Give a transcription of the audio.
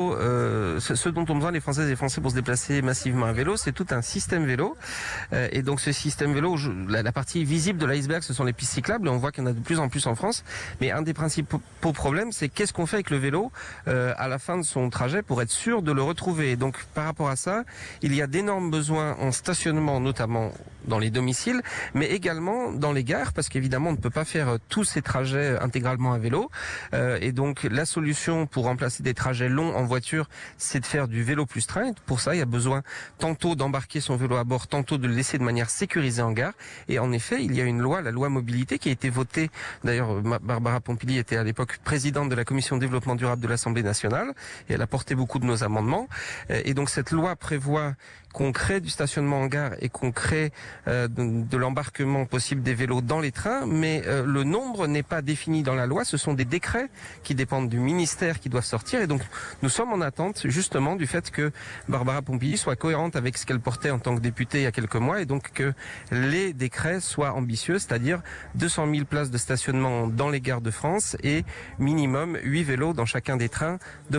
Ce dont ont besoin les Françaises et les Français pour se déplacer massivement à vélo, c'est tout un système vélo. Et donc ce système vélo, la partie visible de l'iceberg, ce sont les pistes cyclables. Et on voit qu'il y en a de plus en plus en France. Mais un des principaux problèmes, c'est qu'est-ce qu'on fait avec le vélo à la fin de son trajet pour être sûr de le retrouver. Et donc par rapport à ça, il y a d'énormes besoins en stationnement, notamment dans les domiciles, mais également dans les gares, parce qu'évidemment on ne peut pas faire tous ces trajets intégralement à vélo. Et donc la solution pour remplacer des trajets longs en voiture, c'est de faire du vélo plus train. Pour ça, il y a besoin tantôt d'embarquer son vélo à bord, tantôt de le laisser de manière sécurisée en gare. Et en effet, il y a une loi, la loi mobilité, qui a été votée. D'ailleurs, Barbara Pompili était à l'époque présidente de la commission développement durable de l'Assemblée nationale et elle a porté beaucoup de nos amendements. Et donc cette loi prévoit qu'on crée du stationnement en gare et qu'on crée de l'embarquement possible des vélos dans les trains, mais le nombre n'est pas défini dans la loi. Ce sont des décrets qui dépendent du ministère qui doivent sortir. Et donc nous sommes en attente justement du fait que Barbara Pompili soit cohérente avec ce qu'elle portait en tant que députée il y a quelques mois et donc que les décrets soient ambitieux, c'est-à-dire 200 000 places de stationnement dans les gares de France et minimum 8 vélos dans chacun des trains de France.